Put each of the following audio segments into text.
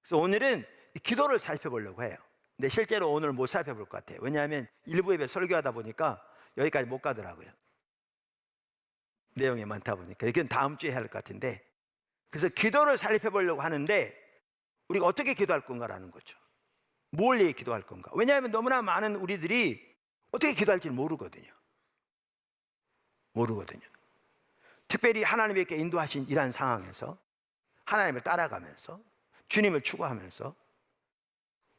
그래서 오늘은 기도를 살펴보려고 해요. 근데 실제로 오늘 못 살펴볼 것 같아요. 왜냐하면 일부 예배 설교하다 보니까 여기까지 못 가더라고요. 내용이 많다 보니까. 이건 다음 주에 해야 할 것 같은데, 그래서 기도를 살펴보려고 하는데 우리가 어떻게 기도할 건가라는 거죠. 뭘 위해 기도할 건가? 왜냐하면 너무나 많은 우리들이 어떻게 기도할지 모르거든요. 특별히 하나님께 인도하신 이러한 상황에서 하나님을 따라가면서 주님을 추구하면서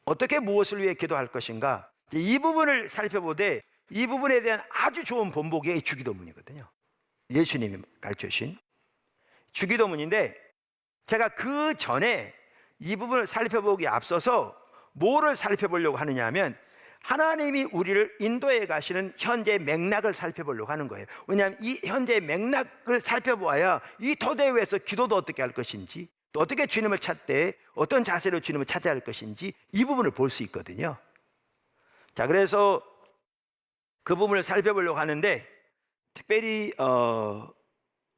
어떻게 무엇을 위해 기도할 것인가, 이 부분을 살펴보되 이 부분에 대한 아주 좋은 본보기가 주기도문이거든요. 예수님이 가르쳐주신 주기도문인데, 제가 그 전에 이 부분을 살펴보기에 앞서서 뭐를 살펴보려고 하느냐 하면 하나님이 우리를 인도해 가시는 현재 맥락을 살펴보려고 하는 거예요. 왜냐하면 이 현재 맥락을 살펴보아야 이 토대 위에서 기도도 어떻게 할 것인지, 또 어떻게 주님을 찾되 어떤 자세로 주님을 찾아야 할 것인지 이 부분을 볼 수 있거든요. 자, 그래서 그 부분을 살펴보려고 하는데, 특별히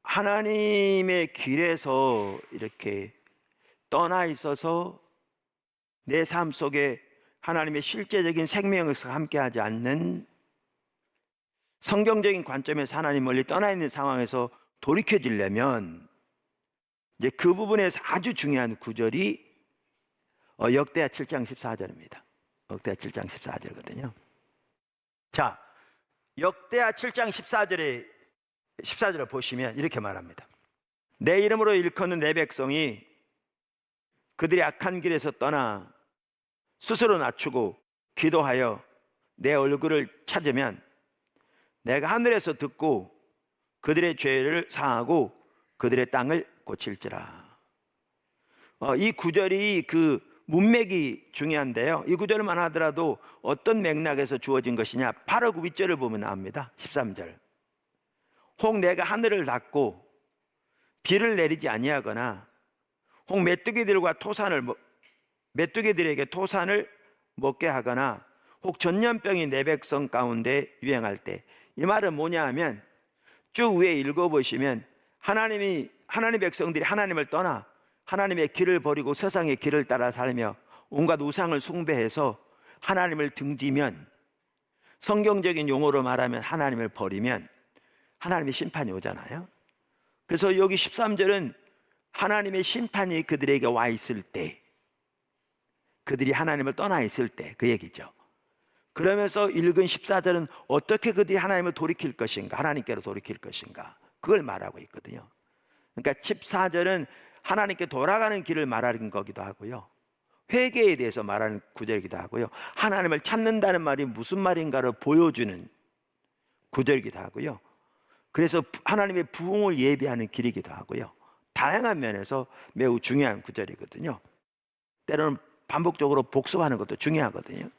하나님의 길에서 이렇게 떠나 있어서 내 삶 속에 하나님의 실제적인 생명에서 함께하지 않는, 성경적인 관점에서 하나님 멀리 떠나 있는 상황에서 돌이켜지려면 이제 그 부분에서 아주 중요한 구절이 역대하 7장 14절입니다. 역대하 7장 14절이거든요. 자, 역대하 7장 14절을 보시면 이렇게 말합니다. 내 이름으로 일컫는 내 백성이 그들이 악한 길에서 떠나 스스로 낮추고 기도하여 내 얼굴을 찾으면 내가 하늘에서 듣고 그들의 죄를 사하고 그들의 땅을 고칠지라. 이 구절이 그 문맥이 중요한데요, 이 구절만 하더라도 어떤 맥락에서 주어진 것이냐, 바로 그 윗절을 보면 나옵니다. 13절. 혹 내가 하늘을 닫고 비를 내리지 아니하거나 혹 메뚜기들에게 토산을 먹게 하거나 혹 전염병이 내 백성 가운데 유행할 때, 이 말은 뭐냐 하면 쭉 위에 읽어보시면 하나님 백성들이 하나님을 떠나 하나님의 길을 버리고 세상의 길을 따라 살며 온갖 우상을 숭배해서 하나님을 등지면, 성경적인 용어로 말하면 하나님을 버리면 하나님의 심판이 오잖아요. 그래서 여기 13절은 하나님의 심판이 그들에게 와 있을 때, 그들이 하나님을 떠나 있을 때 그 얘기죠. 그러면서 읽은 14절은 어떻게 그들이 하나님을 돌이킬 것인가, 하나님께로 돌이킬 것인가, 그걸 말하고 있거든요. 그러니까 14절은 하나님께 돌아가는 길을 말하는 거기도 하고요, 회개에 대해서 말하는 구절이기도 하고요, 하나님을 찾는다는 말이 무슨 말인가를 보여주는 구절이기도 하고요, 그래서 하나님의 부흥을 예비하는 길이기도 하고요, 다양한 면에서 매우 중요한 구절이거든요. 때로는 반복적으로 복습하는 것도 중요하거든요,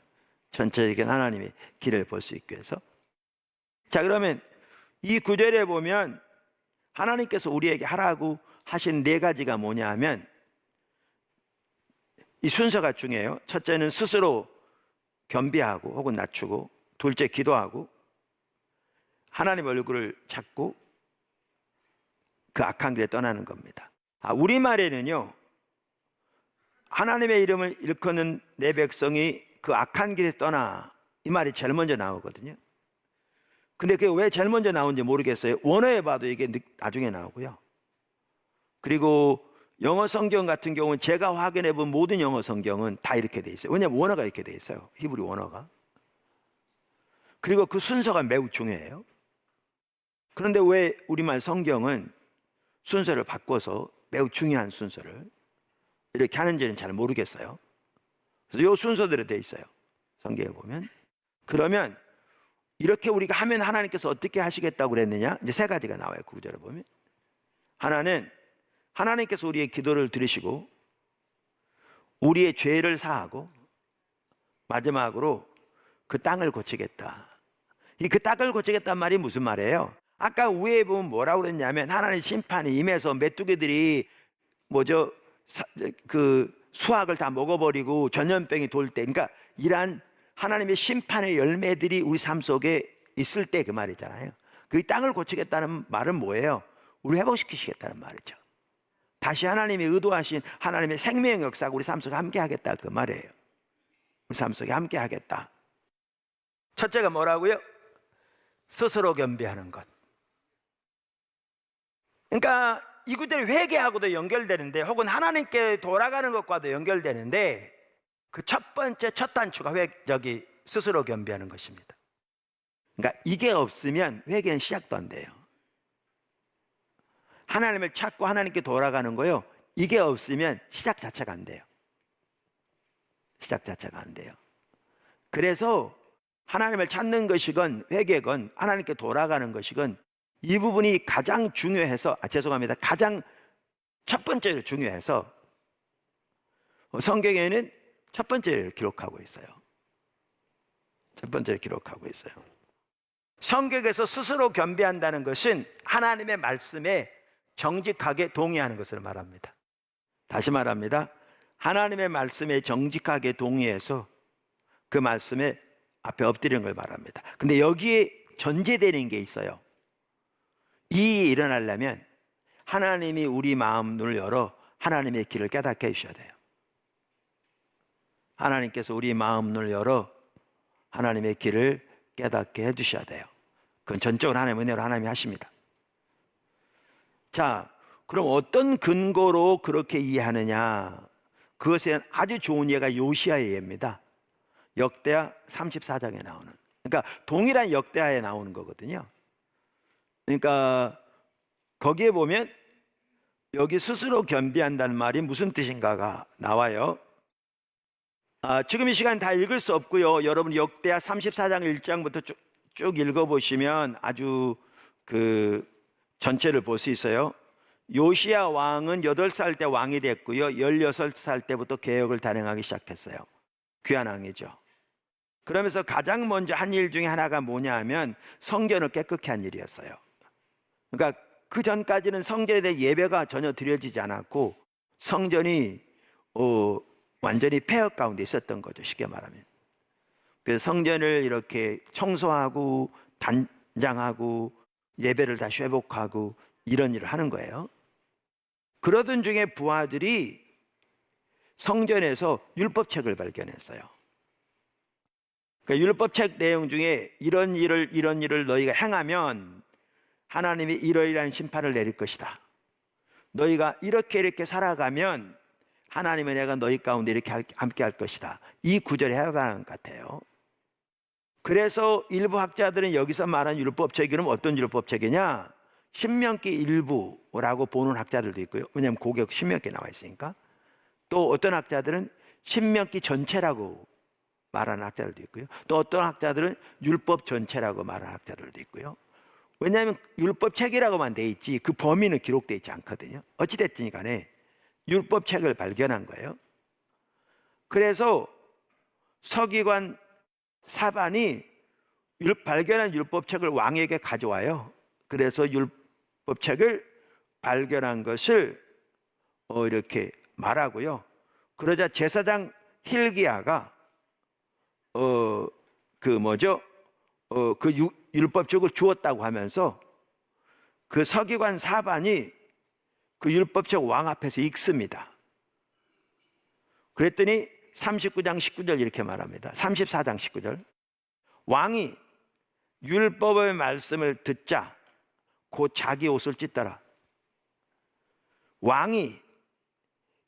전체적인 하나님의 길을 볼 수 있기 위해서. 자, 그러면 이 구절에 보면 하나님께서 우리에게 하라고 하신 네 가지가 뭐냐 하면 이 순서가 중요해요. 첫째는 스스로 겸비하고 혹은 낮추고, 둘째 기도하고, 하나님 얼굴을 찾고 그 악한 길에 떠나는 겁니다. 우리말에는요, 하나님의 이름을 일컫는 내 백성이 그 악한 길에 떠나, 이 말이 제일 먼저 나오거든요. 근데 그게 왜 제일 먼저 나오는지 모르겠어요. 원어에 봐도 이게 나중에 나오고요. 그리고 영어 성경 같은 경우는 제가 확인해 본 모든 영어 성경은 다 이렇게 돼 있어요. 왜냐하면 원어가 이렇게 돼 있어요, 히브리 원어가. 그리고 그 순서가 매우 중요해요. 그런데 왜 우리말 성경은 순서를 바꿔서 매우 중요한 순서를 이렇게 하는지는 잘 모르겠어요. 그래서 이 순서대로 돼 있어요, 성경에 보면. 그러면 이렇게 우리가 하면 하나님께서 어떻게 하시겠다고 그랬느냐, 이제 세 가지가 나와요, 그 구절을 보면. 하나는 하나님께서 우리의 기도를 들으시고 우리의 죄를 사하고, 마지막으로 그 땅을 고치겠다. 그 땅을 고치겠다는 말이 무슨 말이에요? 아까 위에 보면 뭐라고 그랬냐면 하나님 심판이 임해서 메뚜기들이 그 수확을 다 먹어버리고 전염병이 돌 때, 그러니까 이러한 하나님의 심판의 열매들이 우리 삶 속에 있을 때 그 말이잖아요. 그 땅을 고치겠다는 말은 뭐예요? 우리 회복시키시겠다는 말이죠. 다시 하나님이 의도하신 하나님의 생명의 역사가 우리 삶 속에 함께 하겠다, 그 말이에요. 우리 삶 속에 함께 하겠다. 첫째가 뭐라고요? 스스로 겸비하는 것. 그러니까 이 구절이 회개하고도 연결되는데, 혹은 하나님께 돌아가는 것과도 연결되는데, 그 첫 번째 첫 단추가 스스로 겸비하는 것입니다. 그러니까 이게 없으면 회개는 시작도 안 돼요. 하나님을 찾고 하나님께 돌아가는 거요, 이게 없으면 시작 자체가 안 돼요. 시작 자체가 안 돼요. 그래서 하나님을 찾는 것이건 회개건 하나님께 돌아가는 것이건 이 부분이 가장 중요해서, 가장 첫 번째로 중요해서 성경에는 첫 번째를 기록하고 있어요. 첫 번째를 기록하고 있어요. 성경에서 스스로 겸비한다는 것은 하나님의 말씀에 정직하게 동의하는 것을 말합니다. 다시 말합니다. 하나님의 말씀에 정직하게 동의해서 그 말씀에 앞에 엎드리는 걸 말합니다. 근데 여기에 전제되는 게 있어요. 이 일이 일어나려면 하나님이 우리 마음 눈을 열어 하나님의 길을 깨닫게 해주셔야 돼요. 하나님께서 우리 마음 눈을 열어 하나님의 길을 깨닫게 해주셔야 돼요. 그건 전적으로 하나님의 은혜로 하나님이 하십니다. 자, 그럼 어떤 근거로 그렇게 이해하느냐? 그것에 아주 좋은 예가 요시야의 예입니다. 역대하 34장에 나오는, 그러니까 동일한 역대하에 나오는 거거든요. 그러니까 거기에 보면 여기 스스로 겸비한다는 말이 무슨 뜻인가가 나와요. 지금 이 시간 다 읽을 수 없고요. 여러분 역대하 34장 1장부터 쭉 읽어보시면 아주 그 전체를 볼 수 있어요. 요시야 왕은 8살 때 왕이 됐고요. 16살 때부터 개혁을 단행하기 시작했어요. 귀한 왕이죠. 그러면서 가장 먼저 한 일 중에 하나가 뭐냐 하면 성전을 깨끗게 한 일이었어요. 그러니까 그 전까지는 성전에 대한 예배가 전혀 드려지지 않았고 성전이 완전히 폐허 가운데 있었던 거죠. 쉽게 말하면. 그래서 성전을 이렇게 청소하고 단장하고 예배를 다시 회복하고 이런 일을 하는 거예요. 그러던 중에 부하들이 성전에서 율법책을 발견했어요. 그러니까 율법책 내용 중에 이런 일을 너희가 행하면 하나님이 이러이러한 심판을 내릴 것이다. 너희가 이렇게 살아가면 하나님의 내가 너희 가운데 이렇게 함께 할 것이다. 이 구절에 해당하는 것 같아요. 그래서 일부 학자들은 여기서 말하는 율법책이는 어떤 율법책이냐? 신명기 일부라고 보는 학자들도 있고요. 왜냐하면 거기에 신명기 나와 있으니까. 또 어떤 학자들은 신명기 전체라고 말하는 학자들도 있고요. 또 어떤 학자들은 율법 전체라고 말하는 학자들도 있고요. 왜냐하면 율법책이라고만 돼 있지 그 범위는 기록되어 있지 않거든요. 어찌됐든 간에 율법책을 발견한 거예요. 그래서 서기관 사반이 발견한 율법책을 왕에게 가져와요. 그래서 율법책을 발견한 것을 이렇게 말하고요. 그러자 제사장 hil기야가 그 율법책을 주었다고 하면서 그 서기관 사반이 그 율법책 왕 앞에서 읽습니다. 그랬더니 39장 19절 이렇게 말합니다. 34장 19절. 왕이 율법의 말씀을 듣자 곧 자기 옷을 찢더라. 왕이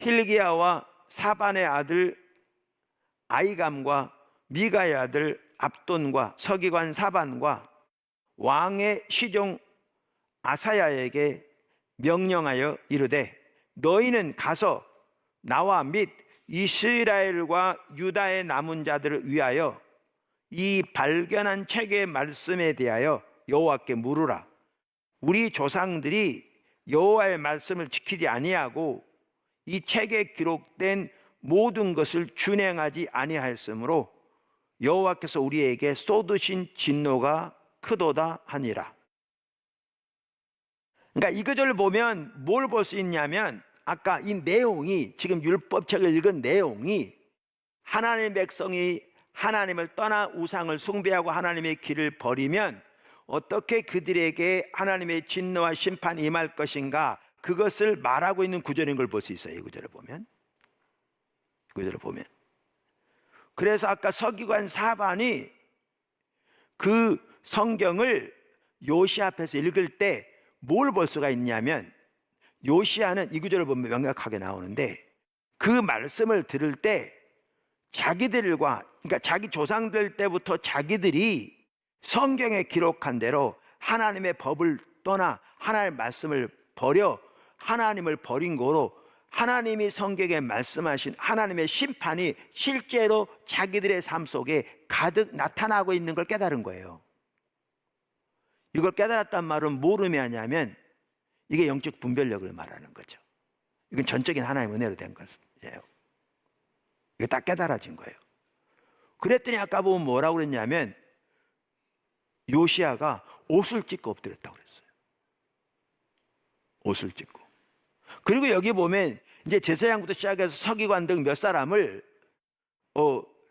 hil기야와 사반의 아들 아이감과 미가의 아들 압돈과 서기관 사반과 왕의 시종 아사야에게 명령하여 이르되 너희는 가서 나와 및 이스라엘과 유다의 남은 자들을 위하여 이 발견한 책의 말씀에 대하여 여호와께 물으라. 우리 조상들이 여호와의 말씀을 지키지 아니하고 이 책에 기록된 모든 것을 준행하지 아니하였으므로 여호와께서 우리에게 쏟으신 진노가 크도다 하니라. 그러니까 이 구절을 보면 뭘 볼 수 있냐면 아까 이 내용이, 지금 율법책을 읽은 내용이 하나님의 백성이 하나님을 떠나 우상을 숭배하고 하나님의 길을 버리면 어떻게 그들에게 하나님의 진노와 심판이 임할 것인가, 그것을 말하고 있는 구절인 걸 볼 수 있어요. 이 구절을 보면. 그래서 아까 서기관 사반이 그 성경을 요시야 앞에서 읽을 때 뭘 볼 수가 있냐면, 요시야는 이 구절을 보면 명확하게 나오는데, 그 말씀을 들을 때 자기들과, 그러니까 자기 조상들 때부터 자기들이 성경에 기록한 대로 하나님의 법을 떠나 하나님의 말씀을 버려 하나님을 버린 거로, 하나님이 성경에 말씀하신 하나님의 심판이 실제로 자기들의 삶 속에 가득 나타나고 있는 걸 깨달은 거예요. 이걸 깨달았단 말은 뭘 의미하냐면, 이게 영적 분별력을 말하는 거죠. 이건 전적인 하나님의 은혜로 된 것이에요. 이게 딱 깨달아진 거예요. 그랬더니 아까 보면 뭐라고 그랬냐면, 요시야가 옷을 찢고 엎드렸다고 그랬어요. 옷을 찢고. 그리고 여기 보면 이제 제사장부터 시작해서 서기관 등 몇 사람을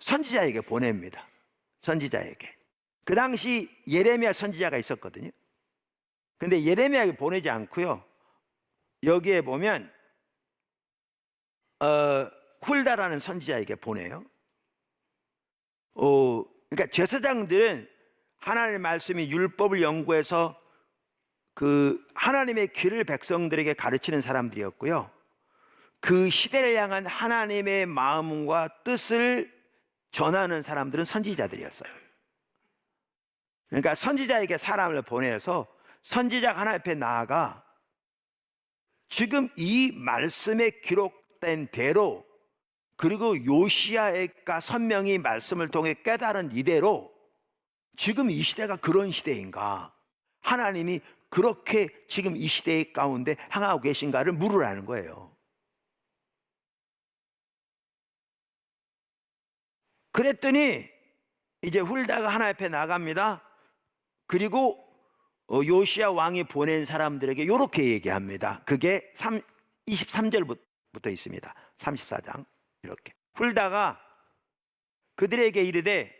선지자에게 보냅니다. 선지자에게. 그 당시 예레미야 선지자가 있었거든요. 근데 예레미야에게 보내지 않고요, 여기에 보면 훌다라는 선지자에게 보내요. 그러니까 제사장들은 하나님의 말씀이 율법을 연구해서 그 하나님의 길을 백성들에게 가르치는 사람들이었고요, 그 시대를 향한 하나님의 마음과 뜻을 전하는 사람들은 선지자들이었어요. 그러니까 선지자에게 사람을 보내서 선지자 하나 앞에 나아가 지금 이 말씀에 기록된 대로, 그리고 요시야가 선명히 말씀을 통해 깨달은 이대로 지금 이 시대가 그런 시대인가, 하나님이 그렇게 지금 이 시대 가운데 향하고 계신가를 물으라는 거예요. 그랬더니 이제 훌다가 하나 앞에 나갑니다. 그리고 요시야 왕이 보낸 사람들에게 이렇게 얘기합니다. 그게 23절부터 있습니다. 34장 이렇게. 훌다가 그들에게 이르되,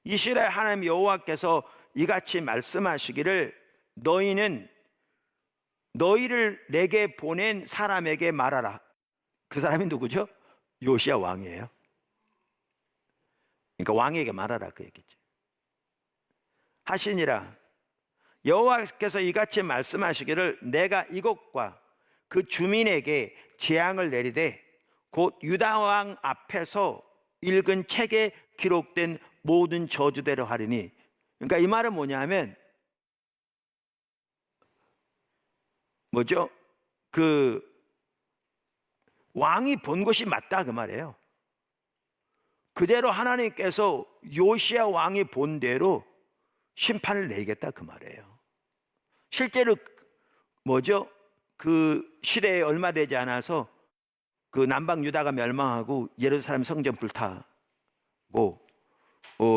이스라엘 하나님 여호와께서 이같이 말씀하시기를, 너희는 너희를 내게 보낸 사람에게 말하라. 그 사람이 누구죠? 요시야 왕이에요. 그러니까 왕에게 말하라 그 얘기죠. 하시니라, 여호와께서 이같이 말씀하시기를, 내가 이곳과 그 주민에게 재앙을 내리되 곧 유다 왕 앞에서 읽은 책에 기록된 모든 저주대로 하리니. 그러니까 이 말은 뭐냐면, 뭐죠? 그 왕이 본 것이 맞다 그 말이에요. 그대로 하나님께서 요시야 왕이 본 대로 심판을 내리겠다 그 말이에요. 실제로 뭐죠? 그 시대에 얼마 되지 않아서 그 남방 유다가 멸망하고 예루살렘 성전 불타고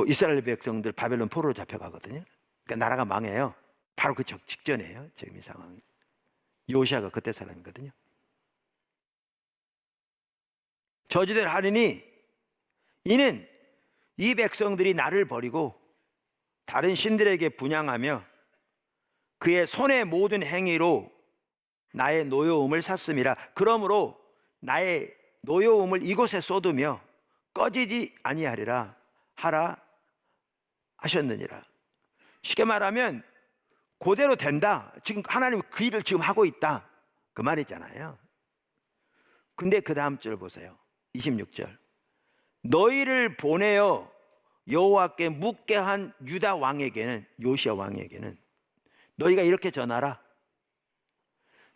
이스라엘 백성들 바벨론 포로로 잡혀가거든요. 그러니까 나라가 망해요. 바로 그 직전이에요. 지금 이 상황이. 요시야가 그때 사람이거든요. 저주대로 하리니, 이는 이 백성들이 나를 버리고 다른 신들에게 분향하며 그의 손의 모든 행위로 나의 노여움을 샀음이라. 그러므로 나의 노여움을 이곳에 쏟으며 꺼지지 아니하리라 하라 하셨느니라. 쉽게 말하면 그대로 된다. 지금 하나님 그 일을 지금 하고 있다 그 말이잖아요. 근데 그 다음 절 보세요. 26절. 너희를 보내어 여호와께 묻게 한 유다 왕에게는, 요시야 왕에게는 너희가 이렇게 전하라.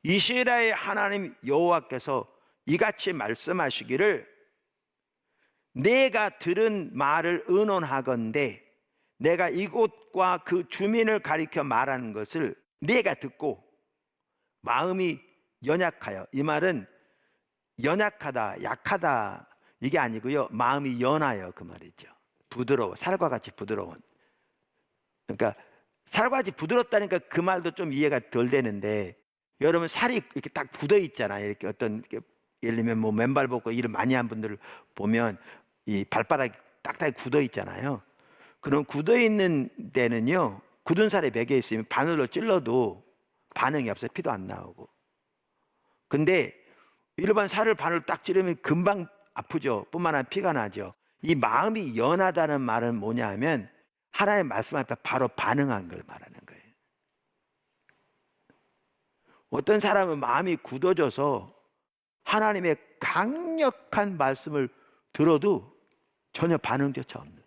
이스라엘 하나님 여호와께서 이같이 말씀하시기를, 내가 들은 말을 의논하건대 내가 이곳과 그 주민을 가리켜 말하는 것을 내가 듣고 마음이 연약하여, 이 말은 연약하다, 약하다 이게 아니고요, 마음이 연하여 그 말이죠. 부드러워, 살과 같이 부드러운. 그러니까 살과 같이 부드럽다니까 그 말도 좀 이해가 덜 되는데, 여러분 살이 이렇게 딱 굳어 있잖아요. 이렇게 어떤 예를 들면 뭐 맨발 벗고 일을 많이 한 분들을 보면 이 발바닥이 딱딱히 굳어 있잖아요. 그럼 굳어 있는 데는요, 굳은 살에 매겨 있으면 바늘로 찔러도 반응이 없어요. 피도 안 나오고. 근데 일반 살을 반을 딱 찌르면 금방 아프죠. 뿐만 아니라 피가 나죠. 이 마음이 연하다는 말은 뭐냐 하면 하나님의 말씀 앞에 바로 반응한 걸 말하는 거예요. 어떤 사람은 마음이 굳어져서 하나님의 강력한 말씀을 들어도 전혀 반응조차 없는,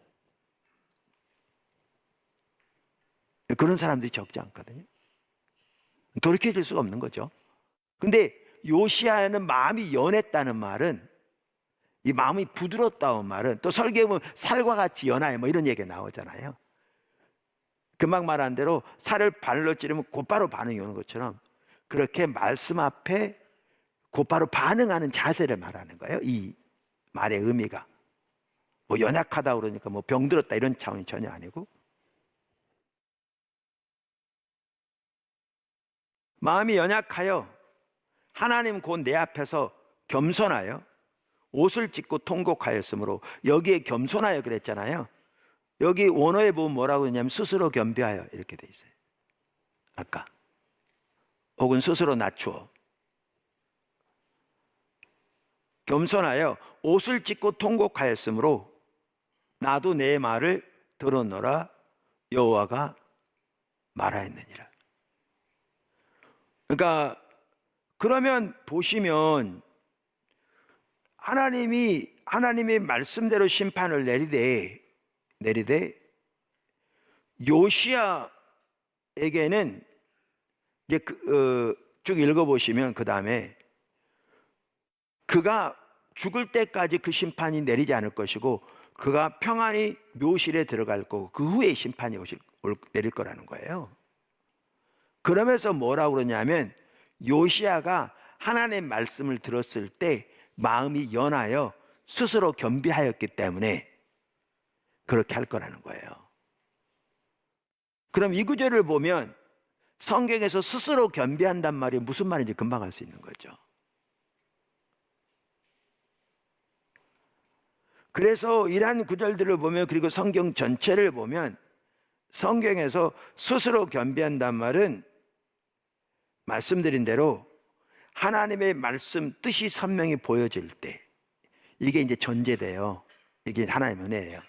그런 사람들이 적지 않거든요. 돌이켜질 수가 없는 거죠. 근데 요시야는 마음이 연했다는 말은, 이 마음이 부드럽다는 말은, 또 설교에 보면 살과 같이 연하여 뭐 이런 얘기가 나오잖아요. 금방 말한 대로 살을 발로 찌르면 곧바로 반응이 오는 것처럼 그렇게 말씀 앞에 곧바로 반응하는 자세를 말하는 거예요. 이 말의 의미가 뭐 연약하다 그러니까 뭐 병들었다 이런 차원이 전혀 아니고, 마음이 연약하여 하나님 곧 내 앞에서 겸손하여 옷을 찢고 통곡하였으므로, 여기에 겸손하여 그랬잖아요. 여기 원어에 보면 뭐라고 했냐면 스스로 겸비하여 이렇게 돼 있어요. 아까 혹은 스스로 낮추어, 겸손하여 옷을 찢고 통곡하였으므로 나도 내 말을 들었노라 여호와가 말하였느니라. 그러니까 그러면 보시면 하나님의 말씀대로 심판을 내리되 요시야에게는 이제 쭉 읽어보시면 그 다음에 그가 죽을 때까지 그 심판이 내리지 않을 것이고 그가 평안히 묘실에 들어갈 거고 그 후에 심판이 내릴 거라는 거예요. 그러면서 뭐라고 그러냐면 요시야가 하나님의 말씀을 들었을 때 마음이 연하여 스스로 겸비하였기 때문에 그렇게 할 거라는 거예요. 그럼 이 구절을 보면 성경에서 스스로 겸비한단 말이 무슨 말인지 금방 알 수 있는 거죠. 그래서 이러한 구절들을 보면, 그리고 성경 전체를 보면 성경에서 스스로 겸비한단 말은 말씀드린 대로 하나님의 말씀 뜻이 선명히 보여질 때, 이게 이제 전제돼요. 이게 하나님의 은혜예요.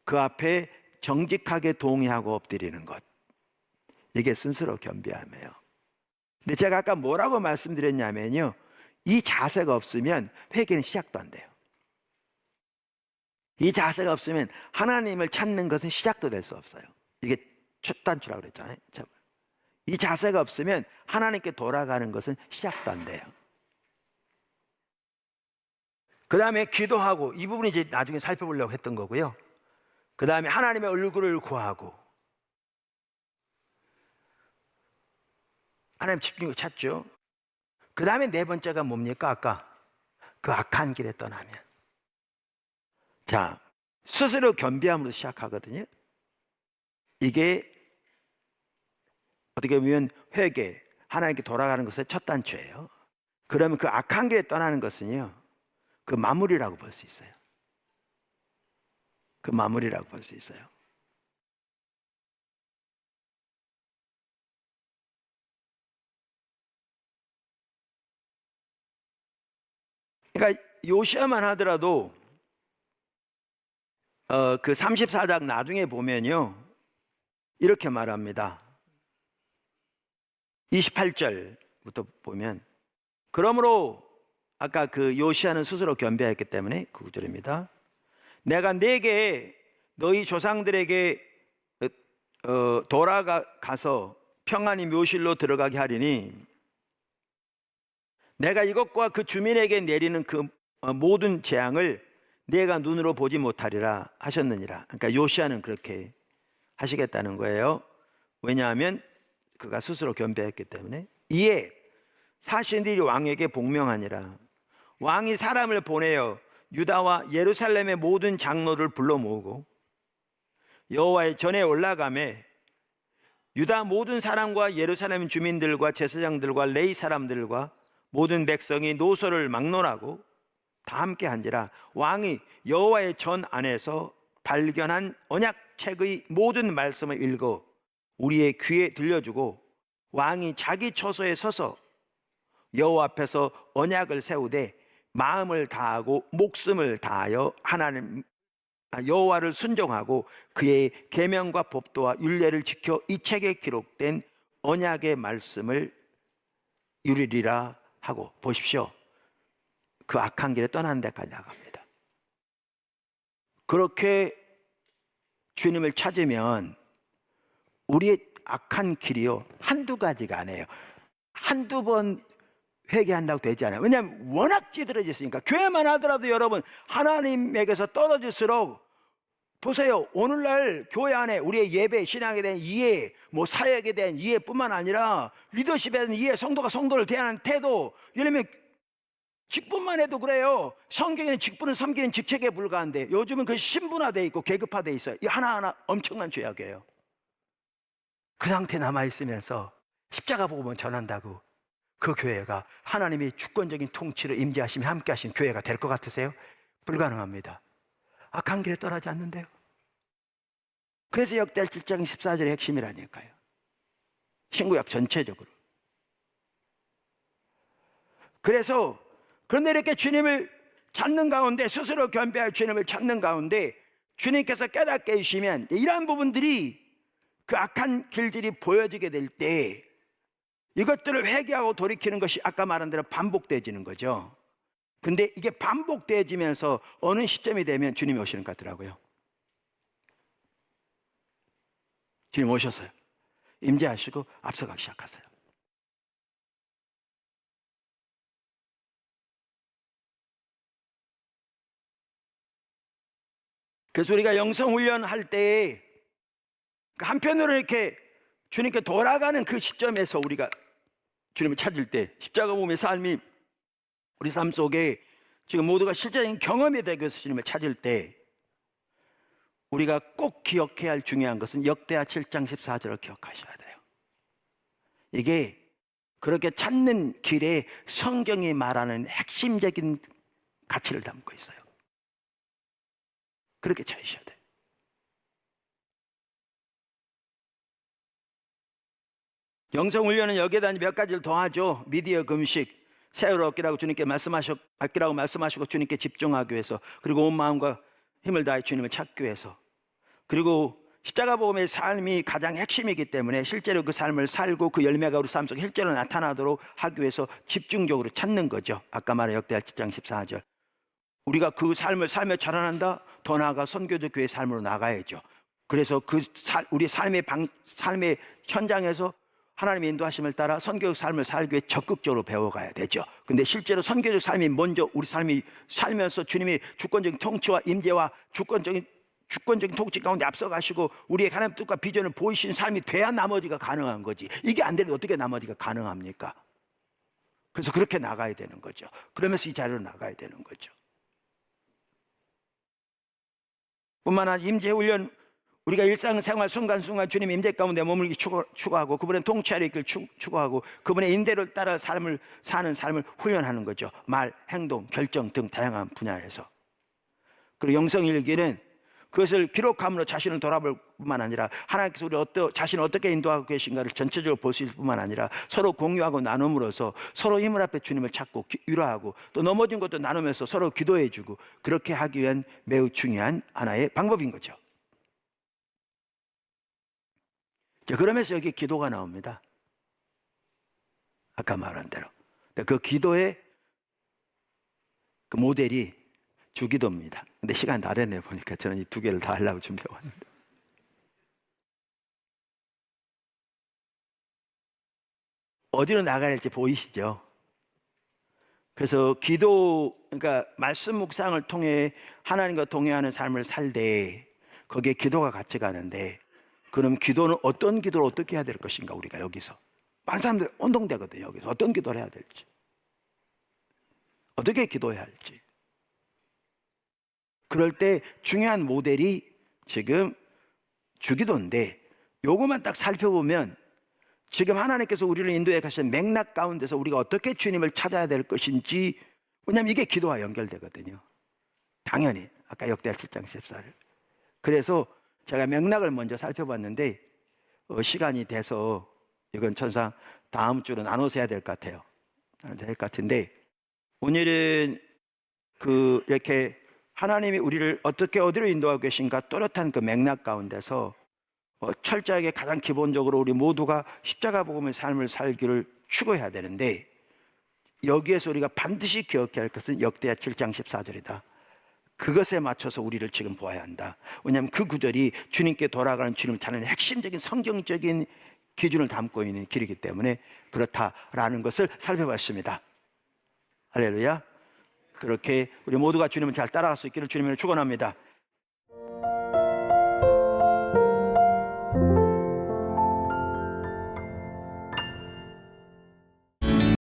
그 앞에 정직하게 동의하고 엎드리는 것, 이게 스스로 겸비함이에요. 근데 제가 아까 뭐라고 말씀드렸냐면요, 이 자세가 없으면 회개는 시작도 안 돼요. 이 자세가 없으면 하나님을 찾는 것은 시작도 될 수 없어요. 이게 첫 단추라고 그랬잖아요. 이 자세가 없으면 하나님께 돌아가는 것은 시작도 안 돼요. 그 다음에 기도하고, 이 부분이 이제 나중에 살펴보려고 했던 거고요. 그 다음에 하나님의 얼굴을 구하고, 하나님 집중을 찾죠. 그 다음에 네 번째가 뭡니까? 아까 그 악한 길에 떠나면, 자, 스스로 겸비함으로 시작하거든요. 이게 어떻게 보면 회개, 하나님께 돌아가는 것의 첫 단추예요. 그러면 그 악한 길에 떠나는 것은요, 그 마무리라고 볼 수 있어요. 그 마무리라고 볼 수 있어요. 그러니까 요시야만 하더라도 그 34장 나중에 보면요, 이렇게 말합니다. 28절부터 보면, 그러므로 아까 그 요시야는 스스로 겸비했기 때문에 그 구절입니다. 내가 네게 너희 조상들에게 돌아가서 평안히 묘실로 들어가게 하리니 내가 이것과 그 주민에게 내리는 그 모든 재앙을 내가 눈으로 보지 못하리라 하셨느니라. 그러니까 요시야는 그렇게 하시겠다는 거예요. 왜냐하면 그가 스스로 겸비했기 때문에. 이에 사신들이 왕에게 복명하니라. 왕이 사람을 보내어 유다와 예루살렘의 모든 장로를 불러 모으고 여호와의 전에 올라가매 유다 모든 사람과 예루살렘 주민들과 제사장들과 레위 사람들과 모든 백성이 노소를 막론하고 다 함께 한지라. 왕이 여호와의 전 안에서 발견한 언약책의 모든 말씀을 읽어 우리의 귀에 들려주고 왕이 자기 처소에 서서 여호와 앞에서 언약을 세우되 마음을 다하고 목숨을 다하여 여호와를 순종하고 그의 계명과 법도와 율례를 지켜 이 책에 기록된 언약의 말씀을 이루리라 하고, 보십시오. 그 악한 길에 떠나는 데까지 나갑니다. 그렇게 주님을 찾으면 우리의 악한 길이요, 한두 가지가 아니에요. 한두 번 회개한다고 되지 않아요. 왜냐하면 워낙 찌들어졌으니까. 교회만 하더라도 여러분, 하나님에게서 떨어질수록, 보세요, 오늘날 교회 안에 우리의 예배, 신앙에 대한 이해, 사역에 대한 이해뿐만 아니라 리더십에 대한 이해, 성도가 성도를 대하는 태도, 예를 들면 직분만 해도 그래요. 성경에는 직분은 섬기는 직책에 불과한데 요즘은 그 신분화되어 있고 계급화되어 있어요. 이 하나하나 엄청난 죄악이에요. 그 상태에 남아있으면서 십자가 복음을 전한다고 그 교회가 하나님의 주권적인 통치를 임재하시며 함께 하신 교회가 될 것 같으세요? 불가능합니다. 악한 길에 떠나지 않는데요. 그래서 역대하 7장 14절의 핵심이라니까요. 신구약 전체적으로. 그런데 이렇게 주님을 찾는 가운데, 스스로 겸비하여 주님을 찾는 가운데 주님께서 깨닫게 해주시면 이러한 부분들이, 그 악한 길들이 보여지게 될 때 이것들을 회개하고 돌이키는 것이 아까 말한 대로 반복되어지는 거죠. 근데 이게 반복되어지면서 어느 시점이 되면 주님이 오시는 것 같더라고요. 주님 오셨어요. 임재하시고 앞서가기 시작하세요. 그래서 우리가 영성훈련할 때 한편으로 이렇게 주님께 돌아가는 그 시점에서 우리가 주님을 찾을 때, 십자가 몸의 삶이 우리 삶 속에 지금 모두가 실제적인 경험이 되기 위해서 주님을 찾을 때 우리가 꼭 기억해야 할 중요한 것은 역대하 7장 14절을 기억하셔야 돼요. 이게 그렇게 찾는 길에 성경이 말하는 핵심적인 가치를 담고 있어요. 그렇게 찾으셔야 돼요. 영성훈련은 여기에다 몇 가지를 더하죠. 미디어 금식, 세월을 얻기라고 주님께 말씀하시고 주님께 집중하기 위해서, 그리고 온 마음과 힘을 다해 주님을 찾기 위해서, 그리고 십자가 복음의 삶이 가장 핵심이기 때문에 실제로 그 삶을 살고 그 열매가 우리 삶 속에 실제로 나타나도록 하기 위해서 집중적으로 찾는 거죠. 아까 말한 역대하 7장 14절. 우리가 그 삶을 살며 자라난다, 더 나아가 선교도 교회 삶으로 나가야죠. 그래서 우리 삶의 현장에서 하나님의 인도하심을 따라 선교적 삶을 살기 위해 적극적으로 배워가야 되죠. 근데 실제로 선교적 삶이 먼저 우리 삶이 살면서 주님의 주권적인 통치와 임재와 주권적인 통치 가운데 앞서가시고 우리의 하나님 뜻과 비전을 보이신 삶이 돼야 나머지가 가능한 거지. 이게 안 되는데 어떻게 나머지가 가능합니까? 그래서 그렇게 나가야 되는 거죠. 그러면서 이 자리로 나가야 되는 거죠. 뿐만 아니라 임재훈련, 우리가 일상생활 순간순간 주님 임재 가운데 머물기 추구하고 그분의 통치하를 있길 추구하고 그분의 인대를 따라 사는 삶을 훈련하는 거죠. 말, 행동, 결정 등 다양한 분야에서. 그리고 영성일기는 그것을 기록함으로 자신을 돌아볼 뿐만 아니라 하나님께서 우리 자신을 어떻게 인도하고 계신가를 전체적으로 볼 수 있을 뿐만 아니라 서로 공유하고 나눔으로써 서로 힘을 앞에 주님을 찾고 위로하고 또 넘어진 것도 나누면서 서로 기도해주고, 그렇게 하기 위한 매우 중요한 하나의 방법인 거죠. 자, 그러면서 여기 기도가 나옵니다. 아까 말한 대로 그 기도의 그 모델이 주기도입니다. 근데 시간 다 됐네요. 보니까 저는 이 두 개를 다 하려고 준비해 왔는데, 어디로 나가야 할지 보이시죠? 그래서 그러니까 말씀 묵상을 통해 하나님과 동행하는 삶을 살되 거기에 기도가 같이 가는데, 그럼 기도는 어떤 기도를 어떻게 해야 될 것인가? 우리가 여기서 많은 사람들이 혼동되거든요. 여기서 어떤 기도를 해야 될지, 어떻게 기도해야 할지. 그럴 때 중요한 모델이 지금 주기도인데, 요것만 딱 살펴보면 지금 하나님께서 우리를 인도해 가신 맥락 가운데서 우리가 어떻게 주님을 찾아야 될 것인지, 왜냐하면 이게 기도와 연결되거든요. 당연히 아까 역대하 7장 14절. 그래서 제가 맥락을 먼저 살펴봤는데 시간이 돼서 이건 천상 다음 주로 나눠서 해야 될 것 같아요. 될 것 같은데, 오늘은 이렇게 하나님이 우리를 어떻게 어디로 인도하고 계신가 또렷한 그 맥락 가운데서 철저하게 가장 기본적으로 우리 모두가 십자가 복음의 삶을 살기를 추구해야 되는데, 여기에서 우리가 반드시 기억해야 할 것은 역대하 7장 14절이다. 그것에 맞춰서 우리를 지금 보아야 한다. 왜냐하면 그 구절이 주님께 돌아가는 주님을 찾는 핵심적인 성경적인 기준을 담고 있는 길이기 때문에 그렇다라는 것을 살펴봤습니다. 할렐루야. 그렇게 우리 모두가 주님을 잘 따라갈 수 있기를 주님을 축원합니다.